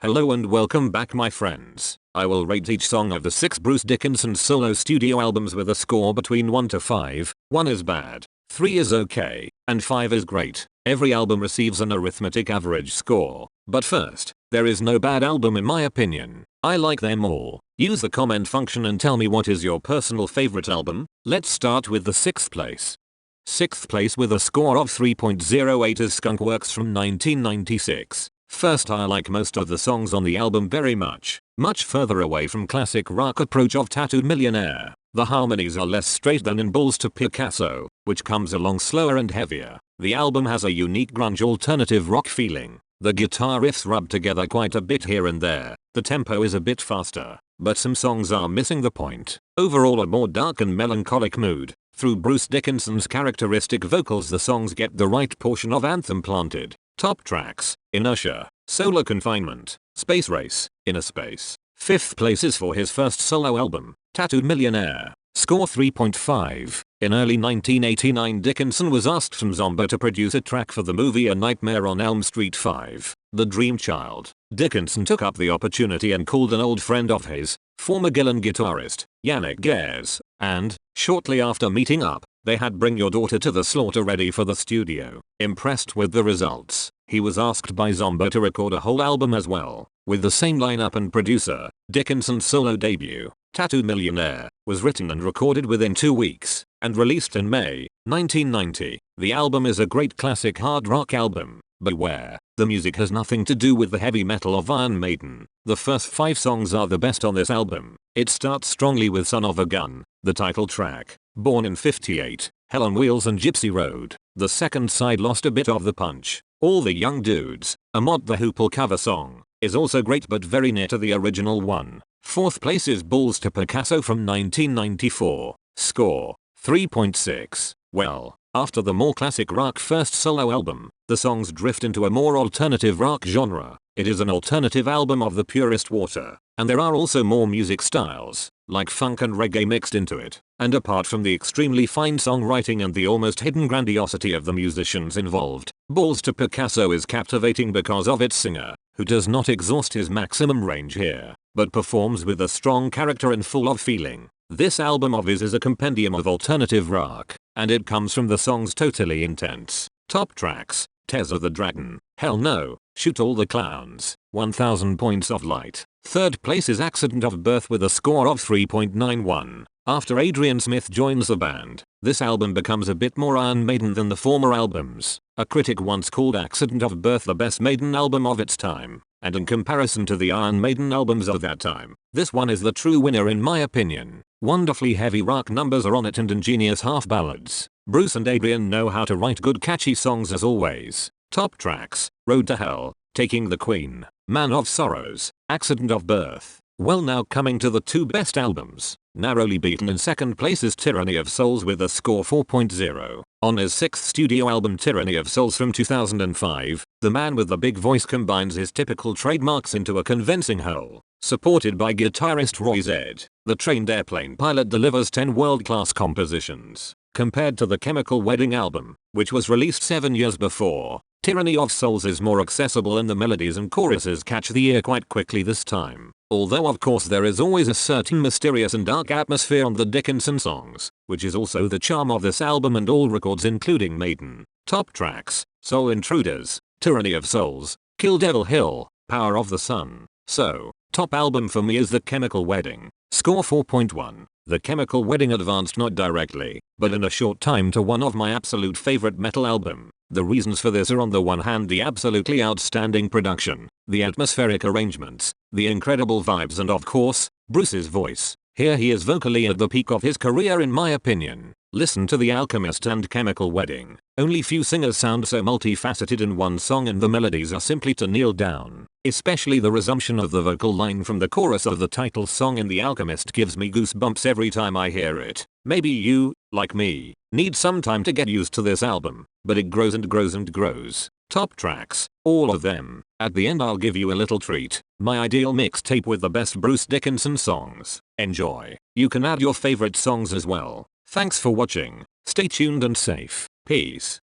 Hello and welcome back my friends. I will rate each song of the 6 Bruce Dickinson solo studio albums with a score between 1 to 5. 1 is bad, 3 is okay, and 5 is great. Every album receives an arithmetic average score. But first, there is no bad album in my opinion. I like them all. Use the comment function and tell me what is your personal favorite album. Let's start with the 6th place. 6th place with a score of 3.08 is Skunkworks from 1996. First, I like most of the songs on the album very much further away from classic rock approach of Tattooed Millionaire. The harmonies are less straight than in Balls to Picasso, which comes along slower and heavier. The album has a unique grunge alternative rock feeling. The guitar riffs rub together quite a bit here and there. The tempo is a bit faster, but some songs are missing the point. Overall, a more dark and melancholic mood. Through Bruce Dickinson's characteristic vocals, the songs get the right portion of anthem planted. Top tracks: Inertia, Solar Confinement, Space Race, Inner Space. 5th place is for his first solo album, Tattooed Millionaire. Score 3.5. In early 1989, Dickinson was asked from Zombo to produce a track for the movie A Nightmare on Elm Street 5, The Dream Child. Dickinson took up the opportunity and called an old friend of his, former Gillan guitarist, Yannick Gers, and, shortly after meeting up, they had Bring Your Daughter to the Slaughter ready for the studio. Impressed with the results, he was asked by Zombo to record a whole album as well. With the same lineup and producer, Dickinson's solo debut, Tattooed Millionaire, was written and recorded within 2 weeks, and released in May 1990. The album is a great classic hard rock album. Beware, the music has nothing to do with the heavy metal of Iron Maiden. The first 5 songs are the best on this album. It starts strongly with Son of a Gun, the title track, Born in 58, Hell on Wheels and Gypsy Road. The second side lost a bit of the punch. All the Young Dudes, a Mott the Hoople cover song, is also great but very near to the original one. 4th place is Balls to Picasso from 1994. Score 3.6. Well, after the more classic rock first solo album, the songs drift into a more alternative rock genre. It is an alternative album of the purest water, and there are also more music styles, like funk and reggae mixed into it. And apart from the extremely fine songwriting and the almost hidden grandiosity of the musicians involved, Balls to Picasso is captivating because of its singer, who does not exhaust his maximum range here, but performs with a strong character and full of feeling. This album of his is a compendium of alternative rock, and it comes from the songs Totally Intense. Top tracks: Tears of the Dragon, Hell No, Shoot All the Clowns, 1000 Points of Light. 3rd place is Accident of Birth with a score of 3.91. After Adrian Smith joins the band, this album becomes a bit more Iron Maiden than the former albums. A critic once called Accident of Birth the best Maiden album of its time, and in comparison to the Iron Maiden albums of that time, this one is the true winner in my opinion. Wonderfully heavy rock numbers are on it and ingenious half ballads. Bruce and Adrian know how to write good catchy songs as always. Top tracks: Road to Hell, Taking the Queen, Man of Sorrows, Accident of Birth. Well, now coming to the 2 best albums. Narrowly beaten in 2nd place is Tyranny of Souls with a score 4.0. On his 6th studio album Tyranny of Souls from 2005, the man with the big voice combines his typical trademarks into a convincing whole. Supported by guitarist Roy Z, the trained airplane pilot delivers 10 world-class compositions. Compared to the Chemical Wedding album, which was released 7 years before, Tyranny of Souls is more accessible and the melodies and choruses catch the ear quite quickly this time. Although of course there is always a certain mysterious and dark atmosphere on the Dickinson songs, which is also the charm of this album and all records including Maiden. Top tracks: Soul Intruders, Tyranny of Souls, Kill Devil Hill, Power of the Sun. So, top album for me is The Chemical Wedding. Score 4.1. The Chemical Wedding advanced not directly, but in a short time to one of my absolute favorite metal album. The reasons for this are on the one hand the absolutely outstanding production, the atmospheric arrangements, the incredible vibes and of course, Bruce's voice. Here he is vocally at the peak of his career in my opinion. Listen to The Alchemist and Chemical Wedding. Only few singers sound so multifaceted in one song and the melodies are simply to kneel down. Especially the resumption of the vocal line from the chorus of the title song in The Alchemist gives me goosebumps every time I hear it. Maybe you, like me, need some time to get used to this album, but it grows and grows and grows. Top tracks, all of them. At the end I'll give you a little treat, my ideal mixtape with the best Bruce Dickinson songs. Enjoy. You can add your favorite songs as well. Thanks for watching. Stay tuned and safe. Peace.